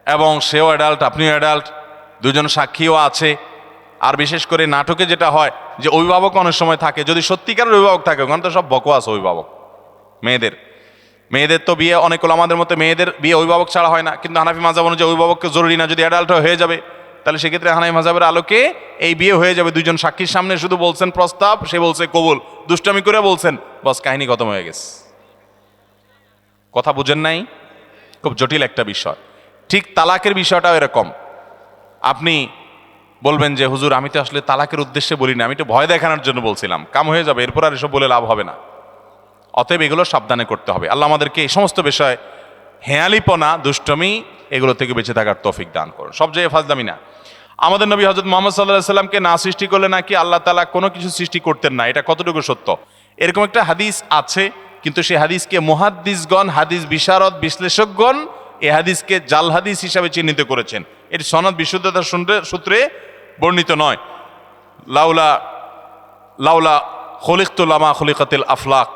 এবং সেও অ্যাডাল্ট আপনিও অ্যাডাল্ট, দুজন সাক্ষীও আছে। আর বিশেষ করে নাটকে যেটা হয় যে অভিভাবক অনেক সময় থাকে, যদি সত্যিকারের অভিভাবক থাকে, ওখানে তো সব বকওয়াস অভিভাবক। মেয়েদের তো বিয়ে অনেক আমাদের মতো মেয়েদের বিয়ে অভিভাবক ছাড়া হয় না, কিন্তু হানাফি মাযহাব অনুযায়ী অভিভাবককে জরুরি না, যদি অ্যাডাল্ট হয়ে যাবে তাহলে সেক্ষেত্রে হানাফি মাযহাবের আলোকে এই বিয়ে হয়ে যাবে। 2জন সাক্ষীর সামনে শুধু বলছেন প্রস্তাব, সে বলছে কবুল, দুষ্টামি করে বলছেন, বস কাহিনী খতম হয়ে গেছে। কথা বুঝেন নাই? খুব জটিল একটা বিষয়। ঠিক তালাকের বিষয়টাও এরকম। আপনি বলবেন যে হুজুর আমি তো আসলে তালাকের উদ্দেশ্যে বলি না, আমি তো ভয় দেখানোর জন্য বলছিলাম, কাম হয়ে যাবে, এরপর আর এসব বলে লাভ হবে না। অতএব এগুলো সাবধানে করতে হবে। আল্লাহ আমাদেরকে এই সমস্ত বিষয়, হেয়ালিপনা, দুষ্টমি, এগুলো থেকে বেঁচে থাকার তৌফিক দান করুন। সব জায়গায় ফাজলামি না। আমাদের নবী হযরত মুহাম্মদ সাল্লাল্লাহু আলাইহি সাল্লামকে না সৃষ্টি করলে নাকি আল্লাহ তাআলা কোনো কিছু সৃষ্টি করতেন না, এটা কতটুকু সত্য? এরকম একটা হাদিস আছে, কিন্তু সেই হাদিসকে মুহাদ্দিসগণ, হাদিস বিশারদ, বিশ্লেষকগণ এই হাদিসকে জাল হাদিস হিসাবে চিহ্নিত করেছেন। এটি সনদ বিশুদ্ধতার সূত্রে বর্ণিত নয়। লাউলা লাউলা খলিকতু লামা খলিকাতিল আফলাক,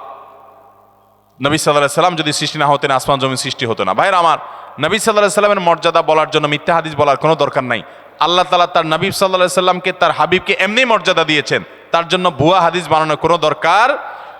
নবী সাল্লাল্লাহু আলাইহি সাল্লাম যদি সৃষ্টি না হতেন আসমান জমিন সৃষ্টি হতো না। ভাইরা আমার, নবী সাল্লাল্লাহু আলাইহি সাল্লামের মর্যাদা বলার জন্য মিথ্যা হাদিস বলার কোনো দরকার নাই। আল্লাহ তাআলা তার নবী সাল্লাল্লাহু আলাইহি সাল্লামকে, তার হাবিবকে এমনি মর্যাদা দিয়েছেন, তার জন্য ভুয়া হাদিস বানানোর কোনো দরকার।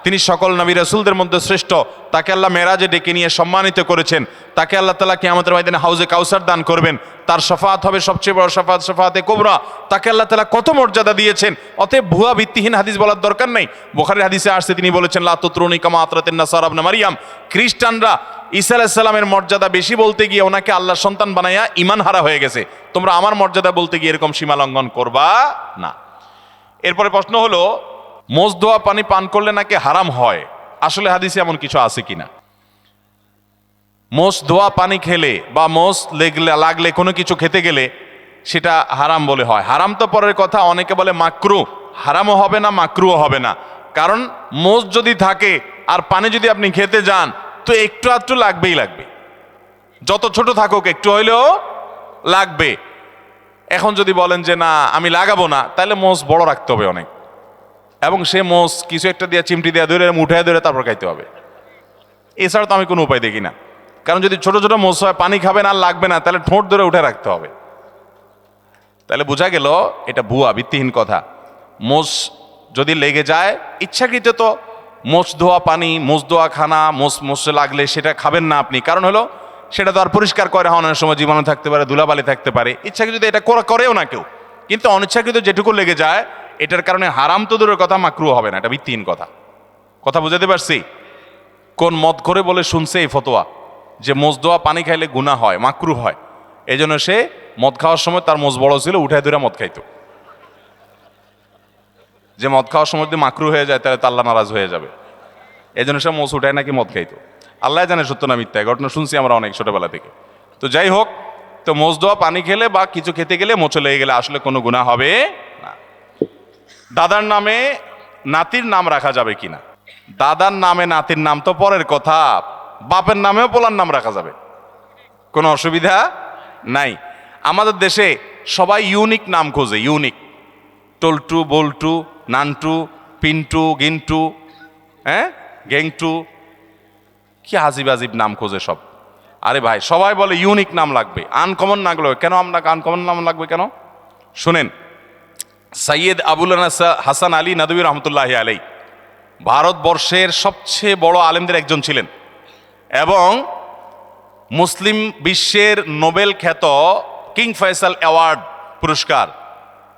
তিনি সকল নবী রাসূলদের মধ্যে শ্রেষ্ঠ, তাকে আল্লাহ মেরাজে ডেকে নিয়ে সম্মানিত করেছেন, তাকে আল্লাহ তাআলা কিয়ামতের ময়দানে হাউজে কাউসার দান করবেন, তার শাফাআত হবে সবচেয়ে বড় শাফাআত, শাফাআতে কুবরা। তাকে আল্লাহ তাআলা কত মর্যাদা দিয়েছেন। অতএব ভুয়া ভিত্তিহীন হাদিস বলার দরকার নেই। বুখারীর হাদিসে আসছে, তিনি বলেছেন লা তুতরুনি কামা আতরাতিন নাসারা ইবনে মারইয়াম। খ্রিস্টানরা ঈসা আলাইহিস সালামের মর্যাদা বেশি বলতে গিয়ে ওনাকে আল্লাহর সন্তান বানায়া ঈমান হারা হয়ে গেছে। তোমরা আমার মর্যাদা বলতে গিয়ে এরকম সীমা লঙ্ঘন করবা না। এরপরে প্রশ্ন হলো, মোজ ধোয়া পানি পান করলে নাকি হারাম হয়, আসলে হাদিসে এমন কিছু আছে কিনা? মোজ ধোয়া পানি খেলে বা মোজ লাগলে কোনো কিছু খেতে গেলে সেটা হারাম বলে হয়। হারাম তো পরের কথা, অনেকে বলে মাকরু, হারামও হবে না মাকরুও হবে না। কারণ মোজ যদি থাকে আর পানি যদি আপনি খেতে যান তো একটু আধটু লাগবেই লাগবে, যত ছোট থাকুক একটু হইলেও লাগবে। এখন যদি বলেন যে না আমি লাগাবো না, তাহলে মোজ বড় রাখতে হবে অনেক, এবং সে মোষ কিছু একটা দিয়ে চিমটি দিয়ে ধরে উঠায় ধরে তারপর খাইতে হবে। এছাড়া তো আমি কোনো উপায় দেখি না। কারণ যদি ছোট ছোট মোষ হয়, পানি খাবে না, লাগবে না, তাহলে ঠোঁট ধরে উঠে রাখতে হবে। তাহলে বোঝা গেল এটা ভুয়া ভিত্তিহীন কথা। মোষ যদি লেগে যায় ইচ্ছাকৃত, তো মোষ ধোয়া পানি, মোষ ধোয়া খানা, মোষে লাগলে সেটা খাবেন না আপনি। কারণ হলো সেটা তো আর পরিষ্কার করে হওয়ার সময় জীবাণু থাকতে পারে, ধুলাবালি থাকতে পারে। ইচ্ছাকৃত এটা করেও না কেউ, কিন্তু অনিচ্ছাকৃত যেটুকু লেগে যায় এটার কারণে হারাম তো দূরের কথা, মাকরু হবে না। এটা ভিত্তিহীন কথা। কথা বুঝাতে পারছি? কোন মদ করে বলে শুনছে এই ফতোয়া যে মোজ ধোয়া পানি খাইলে গুনাহ হয়, মাকরু হয়। এই জন্য সে মদ খাওয়ার সময় তার মোজ বড় ছিল, উঠায় ধরে মদ খাইতো। যে মদ খাওয়ার সময় যদি মাকরু হয়ে যায় তাহলে তো আল্লাহ নারাজ হয়ে যাবে। এই জন্য সে মোজ উঠায় নাকি মদ খাইতো। আল্লাহ জানে সত্য না মিথ্যা, ঘটনা শুনছি আমরা অনেক ছোটবেলা থেকে। তো যাই হোক, তো মোজ ধোয়া পানি খেলে বা কিছু খেতে গেলে, মোচে লেগে গেলে আসলে কোনো গুনাহ হবে না। দাদার নামে নাতির নাম রাখা যাবে কিনা? দাদার নামে নাতির নাম তো পরের কথা। বাপের নামেও পোলার নাম রাখা যাবে, কোনো অসুবিধা নাই। আমাদের দেশে সবাই ইউনিক নাম খোঁজে, ইউনিক, টল্টু, বল্টু, নান্টু, পিন্টু, গিন্টু, গেংটু, কি আজিব আজিব নাম খোঁজে সব। আরে ভাই, সবাই বলে ইউনিক নাম লাগবে, আনকমন না লাগবে কেন? আপনাকে আনকমন নাম লাগবে কেন? শুনেন, সৈয়দ আবুল হাসান আলী নদভী রহমতুল্লাহ আলাই ভারতবর্ষের সবচেয়ে বড় আলেমদের একজন ছিলেন এবং মুসলিম বিশ্বের নোবেল খ্যাত কিং ফয়সাল অ্যাওয়ার্ড পুরস্কার,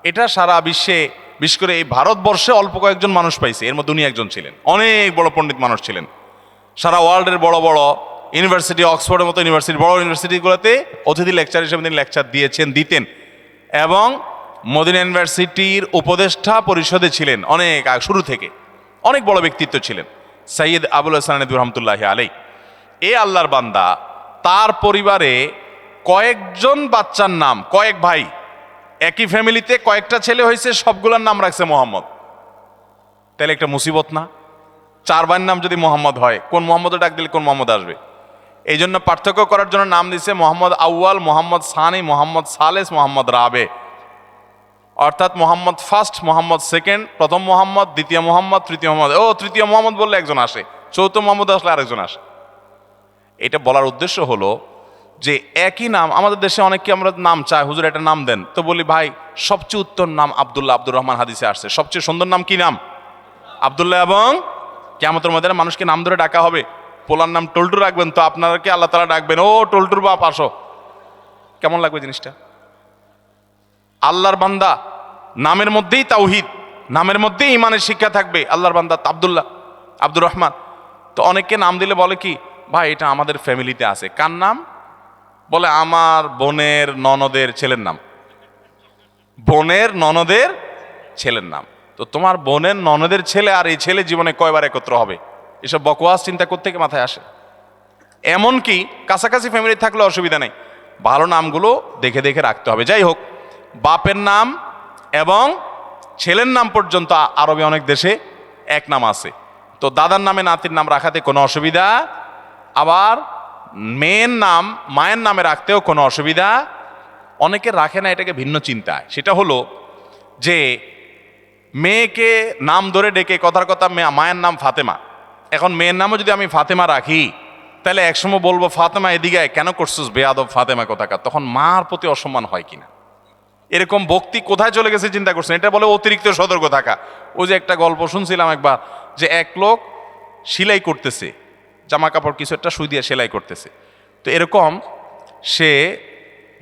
এটা সারা বিশ্বে, বিশেষ করে এই ভারতবর্ষে অল্প কয়েকজন মানুষ পাইছে, এর মধ্যে উনি একজন ছিলেন। অনেক বড় পণ্ডিত মানুষ ছিলেন, সারা ওয়ার্ল্ডের বড় বড় ইউনিভার্সিটি, অক্সফোর্ডের মতো ইউনিভার্সিটি, বড় ইউনিভার্সিটিগুলোতে অতিথি লেকচার হিসেবে তিনি লেকচার দিতেন এবং মদিনা ইউনিভার্সিটির উপদেষ্টা পরিষদে ছিলেন অনেক শুরু থেকে, অনেক বড় ব্যক্তিত্ব ছিলেন সৈয়দ আবুল হাসান নদভী রহমতুল্লাহ আলাই। এ আল্লাহর বান্দা, তার পরিবারে কয়েকজন বাচ্চার নাম, কয়েক ভাই, একই ফ্যামিলিতে কয়েকটা ছেলে হয়েছে, সবগুলোর নাম রাখছে মোহাম্মদ। তাহলে একটা মুসিবত না? 4 ভাইয়ের নাম যদি মোহাম্মদ হয়, কোন মোহাম্মদ ডাক দিলে কোন মোহাম্মদ আসবে? এই জন্য পার্থক্য করার জন্য নাম দিছে মোহাম্মদ আউয়াল, মোহাম্মদ সানি, মোহাম্মদ সালেস, মোহাম্মদ রাবে। অর্থাৎ মোহাম্মদ ফার্স্ট, মোহাম্মদ সেকেন্ড, প্রথম মোহাম্মদ, দ্বিতীয় মোহাম্মদ, তৃতীয় মোহাম্মদ। তৃতীয় মোহাম্মদ বললে একজন আসে, চৌথ মোহাম্মদ আসলে আরেকজন আসে। এটা বলার উদ্দেশ্য হলো যে একই নাম আমাদের দেশে অনেককে আমরা নাম চাই, হুজুর একটা নাম দেন, তো বলি ভাই সবচেয়ে উত্তম নাম আব্দুল্লাহ, আব্দুর রহমান হাদিসে আসছে। সবচেয়ে সুন্দর নাম কি নাম? আব্দুল্লাহ। এবং কিয়ামতের ময়দানে মানুষকে নাম ধরে ডাকা হবে। পোলার নাম টল্টু রাখবেন তো আপনাকে আল্লাহ তাআলা ডাকবেন, ও টল্টুর বাপ আসো। কেমন লাগবে জিনিসটা? আল্লাহর বান্দা, নামের মধ্যেই তাওহীদ, নামের মধ্যেই ইমানের শিক্ষা থাকবে। আল্লাহর বান্দা আব্দুল্লাহ, আব্দুর রহমান। তো অনেককে নাম দিলে বলে কি, ভাই এটা আমাদের ফ্যামিলিতে আছে। কার নাম? বলে আমার বোনের ননদের ছেলের নাম, বোনের ননদের ছেলের নাম। তো তোমার বোনের ননদের ছেলে আর এই ছেলে জীবনে কয়বার একত্র হবে? এসব বকওয়াস চিন্তা করতে মাথায় আসে। এমনকি কাছাকাছি ফ্যামিলি থাকলে অসুবিধা নেই, ভালো নামগুলো দেখে দেখে রাখতে হবে। যাই হোক, বাপের নাম এবং ছেলের নাম পর্যন্ত আরবে অনেক দেশে এক নাম আছে। তো দাদার নামে নাতির নাম রাখাতে কোনো অসুবিধা, আবার মেয়ের নাম মায়ের নামে রাখতেও কোনো অসুবিধা। অনেকে রাখে না, এটাকে ভিন্ন চিন্তায়। সেটা হলো যে মেয়েকে নাম ধরে ডেকে, কথার কথা মায়ের নাম ফাতেমা, এখন মেয়ের নামও যদি আমি ফাতেমা রাখি, তাহলে একসময় বলবো ফাতেমা এদিকে কেন করছিস বেয়াদব ফাতেমা কোথাকার, তখন মার প্রতি অসম্মান হয় কিনা। এরকম ভক্তি কোথায় চলে গেছে চিন্তা করছেন? এটা বলে অতিরিক্ত সতর্ক থাকা। ওই যে একটা গল্প শুনছিলাম একবার, যে এক লোক সেলাই করতেছে, জামা কাপড় কিছু একটা সুই দিয়ে সেলাই করতেছে। তো এরকম সে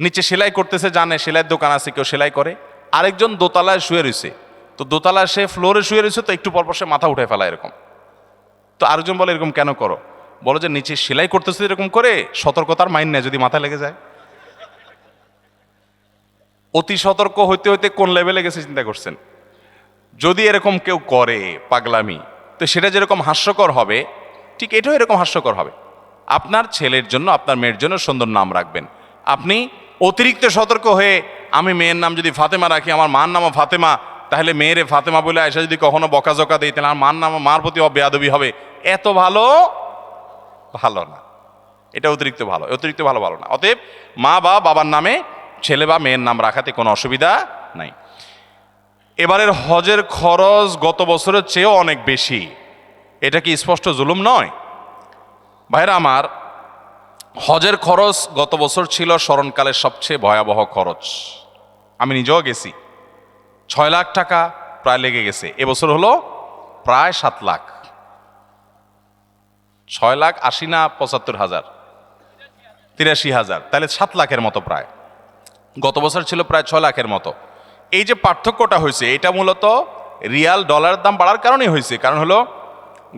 নিচে সেলাই করতেছে, জানে সেলাইয়ের দোকান আছে, কেউ সেলাই করে। আরেকজন দোতলায় শুয়ে রয়েছে, তো দোতলায় সে ফ্লোরে শুয়ে রয়েছে, তো একটু পরপর সে মাথা উঠে ফেলা এরকম। তো আরেকজন বলে এরকম কেন করো? বলো যে নিচে সেলাই করতেছে এরকম করে, সতর্কতার মাইন নেই, যদি মাথা লেগে যায়। অতি সতর্ক হইতে হইতে কোন লেভেলে গেছে চিন্তা করছেন? যদি এরকম কেউ করে পাগলামি, তো সেটা যেরকম হাস্যকর হবে, ঠিক এটাও এরকম হাস্যকর হবে। আপনার ছেলের জন্য, আপনার মেয়ের জন্য সুন্দর নাম রাখবেন। আপনি অতিরিক্ত সতর্ক হয়ে, আমি মেয়ের নাম যদি ফাতেমা রাখি, আমার মার নামও ফাতেমা, তাহলে মেয়েরে ফাতেমা বলে এসে যদি কখনো বকাঝকা দিই, তাহলে আমার মার প্রতি বেয়াদবি হবে। এত ভালো না, এটা অতিরিক্ত ভালো, অতিরিক্ত ভালো না। অতএব মা বা বাবার নামে ছেলে বা মেয়ের নাম রাখাতে কোনো অসুবিধা নাই। এবারের হজের খরচ গত বছরের চেয়েও অনেক বেশি, এটা কি স্পষ্ট জুলুম নয়? ভাইরা আমার, হজের খরচ গত বছর ছিল স্মরণকালের সবচেয়ে ভয়াবহ খরচ। আমি নিজেও গেছি, 6 লাখ টাকা প্রায় লেগে গেছে। এবছর হলো প্রায় 7 লাখ। 6 লাখ 80 না 75,000, 83,000, তাহলে 7 লাখের মতো প্রায়। গত বছর ছিল প্রায় 6 লাখের মতো। এই যে পার্থক্যটা হয়েছে, এটা মূলত রিয়াল ডলারের দাম বাড়ার কারণেই হয়েছে। কারণ হলো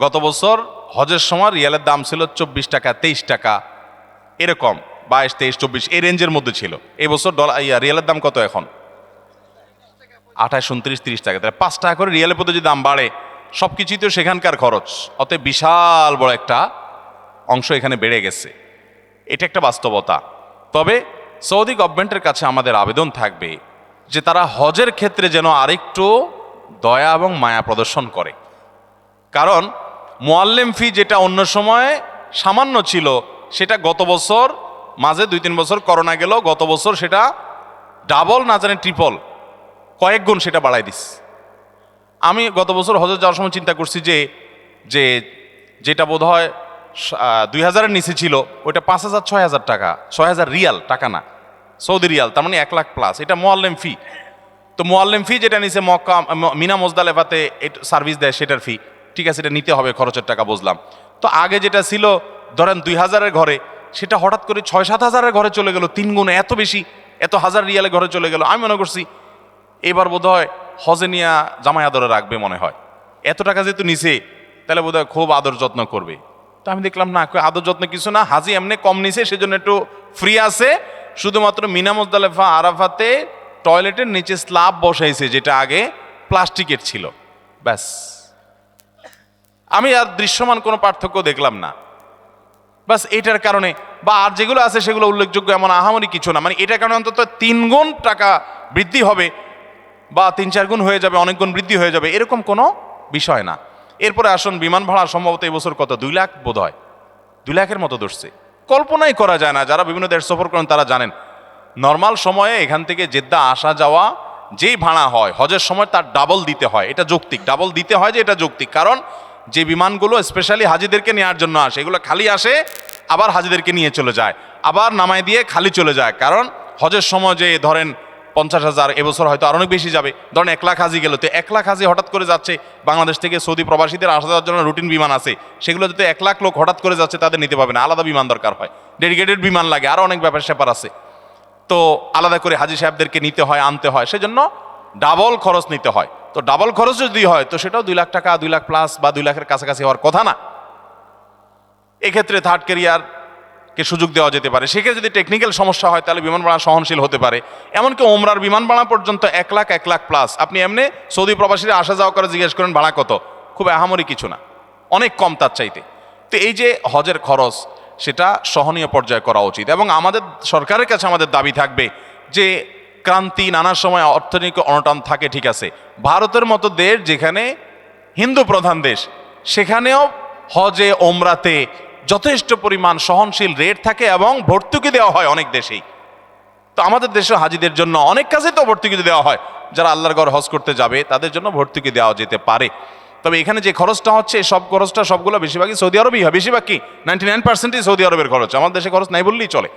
গত বছর হজের সময় রিয়ালের দাম ছিল 24 টাকা, 23 টাকা, এরকম 22, 23, 24 এই রেঞ্জের মধ্যে ছিল। এই বছর রিয়ালের দাম কত এখন? 28, 29, 30 টাকা। তাহলে 5 টাকা করে রিয়ালের প্রতি যদি দাম বাড়ে, সব কিছুই তো সেখানকার খরচ, অতএব বিশাল বড় একটা অংশ এখানে বেড়ে গেছে। এটা একটা বাস্তবতা। তবে সৌদি গভর্নমেন্টের কাছে আমাদের আবেদন থাকবে যে তারা হজের ক্ষেত্রে যেন আরেকটু দয়া এবং মায়া প্রদর্শন করে। কারণ মুআল্লিম ফি যেটা অন্য সময় সামান্য ছিল, সেটা গত বছর মাঝে 2-3 বছর করোনা গেল, গত বছর সেটা ডাবল না জানে ট্রিপল কয়েক গুণ সেটা বাড়াই দিস। আমি গত বছর হজে যাওয়ার সময় চিন্তা করছি যে যে যেটা বোধ হয় 2000-এর নিচে ছিল ওইটা 5,000-6,000 টাকা, 6,000 রিয়াল, টাকা না, সৌদি রিয়াল, তার মানে 1 লাখ প্লাস। এটা মোয়াল্লেম ফি। তো মোয়াল্লেম ফি যেটা নিচে মক্কা মিনা মুজদালেফাতে সার্ভিস দেয় সেটার ফি, ঠিক আছে, এটা নিতে হবে, খরচের টাকা বুঝলাম। তো আগে যেটা ছিল ধরেন 2000-এর ঘরে, সেটা হঠাৎ করে 6-7 হাজারের ঘরে চলে গেল, 3 গুণ, এত বেশি, এত হাজার রিয়ালের ঘরে চলে গেল। আমি মনে করছি এবার বোধ হয় হজে নিয়ে জামাই আদরে রাখবে মনে হয়, এত টাকা যেহেতু নিছে তাহলে বোধ হয় খুব আদর যত্ন করবে। তো আমি দেখলাম না, আদর যত্ন কিছু না, হাজি এমনি কম নিছে সেজন্য একটু ফ্রি আছে, শুধুমাত্র মিনা মুজদালেফা আরাফাতে টয়লেটের নিচে স্ল্যাব বসাইছে যেটা আগে প্লাস্টিকের ছিল, ব্যাস। আমি আর দৃশ্যমান কোনো পার্থক্য দেখলাম না, বাস এটার কারণে। বা আর যেগুলো আছে সেগুলো উল্লেখযোগ্য এমন আহামরি কিছু না, মানে এটার কারণে অন্তত 3 গুণ টাকা বৃদ্ধি হবে বা 3-4 গুণ হয়ে যাবে, অনেক গুণ বৃদ্ধি হয়ে যাবে, এরকম কোনো বিষয় না। এরপরে আসুন, বিমান ভাড়া সম্ভবত এবছর কত, 2 লাখ বোধ হয়, 2 লাখের মতো ধরছে। কল্পনাই করা যায় না, যারা বিভিন্ন দেশ সফর করেন তারা জানেন নর্মাল সময়ে এখান থেকে জেদ্দা আসা যাওয়া যেই ভাড়া হয় হজের সময় তার ডাবল দিতে হয়। এটা যৌক্তিক, ডাবল দিতে হয় যে এটা যৌক্তিক, কারণ যে বিমানগুলো স্পেশালি হাজিদেরকে নেওয়ার জন্য আসে এগুলো খালি আসে, আবার হাজিদেরকে নিয়ে চলে যায়, আবার নামায় দিয়ে খালি চলে যায়। কারণ হজের সময় যে ধরেন 50,000, এবছর হয়তো আর অনেক বেশি যাবে, ধরেন 1 লাখ হাজি গেল, তো 1 লাখ হাজি হঠাৎ করে যাচ্ছে বাংলাদেশ থেকে, সৌদি প্রবাসীদের আসা যাওয়ার জন্য রুটিন বিমান আছে, সেগুলো যদি 1 লাখ লোক হঠাৎ করে যাচ্ছে তাদের নিতে পারবে না, আলাদা বিমান দরকার হয়, ডেডিকেটেড বিমান লাগে, আরও অনেক ব্যাপার স্যাপার আছে, তো আলাদা করে হাজি সাহেবদেরকে নিতে হয়, আনতে হয়, সেজন্য ডাবল খরচ নিতে হয়। তো ডাবল খরচ যদি হয় তো সেটাও 2 লাখ টাকা, 2 লাখ প্লাস বা 2 লাখের কাছাকাছি হওয়ার কথা না। এক্ষেত্রে থার্ড ক্যারিয়ারকে সুযোগ দেওয়া যেতে পারে। সেক্ষেত্রে যদি টেকনিক্যাল সমস্যা হয় তাহলে বিমান ভাড়া সহনশীল হতে পারে। এমনকি ওমরার বিমান ভাড়া পর্যন্ত 1 লাখ, 1 লাখ প্লাস। আপনি এমনি সৌদি প্রবাসীরা আসা যাওয়া করে জিজ্ঞেস করেন ভাড়া কত, খুব আহামরি কিছু না, অনেক কম তার চাইতে। তো এই যে হজের খরচ, সেটা সহনীয় পর্যায়ে করা উচিত। এবং আমাদের সরকারের কাছে আমাদের দাবি থাকবে যে ক্রান্তি, নানা সময় অর্থনৈতিক অনটন থাকে, ঠিক আছে, ভারতের মতো দেশ যেখানে হিন্দু প্রধান দেশ, সেখানেও হজে ওমরাতে যথেষ্ট পরিমাণ সহনশীল রেট থাকে এবং ভর্তুকি দেওয়া হয় অনেক দেশেই। তো আমাদের দেশে হাজিদের জন্য অনেক কাজে তো ভর্তুকি দেওয়া হয়, যারা আল্লাহর ঘর হজ করতে যাবে তাদের জন্য ভর্তুকি দেওয়া যেতে পারে। তবে এখানে যে খরচটা হচ্ছে, সব খরচটা সবগুলো বেশিরভাগই সৌদি আরবই হয়, বেশিরভাগ কি 99%ই সৌদি আরবের খরচ, আমাদের দেশে খরচ নাই বললেই চলে।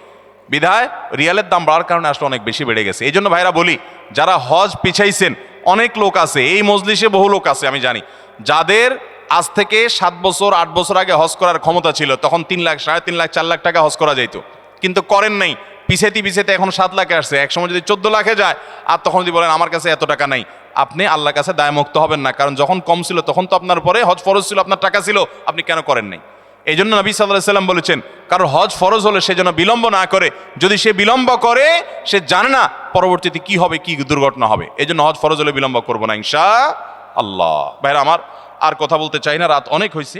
বিধায় রিয়ালের দাম বাড়ার কারণে আসলে অনেক বেশি বেড়ে গেছে। এই জন্য ভাইরা বলি, যারা হজ পিছাইছেন, অনেক লোক আছে এই মজলিসে, বহু লোক আছে আমি জানি, যাদের আজ থেকে 7 বছর 8 বছর আগে হজ করার ক্ষমতা ছিল, তখন 3 লাখ, 3.5 লাখ, 4 লাখ টাকা হজ করা যেত, কিন্তু করেন নাই, পিছাইতে এখন 7 লাখে আসছে, একসময় যদি 14 লাখে যায়, আর তখন যদি বলেন আমার কাছে এত টাকা নাই, আপনি আল্লাহর কাছে দায়মুক্ত হবেন না। কারণ যখন কম ছিল তখন তো আপনার পরে হজ ফরজ ছিল, আপনার টাকা ছিল, আপনি কেন করেন নাই? এই জন্য নবী সাল্লাল্লাহু আলাইহি সাল্লাম বলেছেন, কারণ হজ ফরজ হলে সে যেন বিলম্ব না করে, যদি সে বিলম্ব করে সে জানে না পরবর্তীতে কি হবে, কি দুর্ঘটনা হবে। এই জন্য হজ ফরজ হলে বিলম্ব করবো না ইনশাআল্লাহ। ভাইরা আমার, আর কথা বলতে চাই না, রাত অনেক হয়েছে।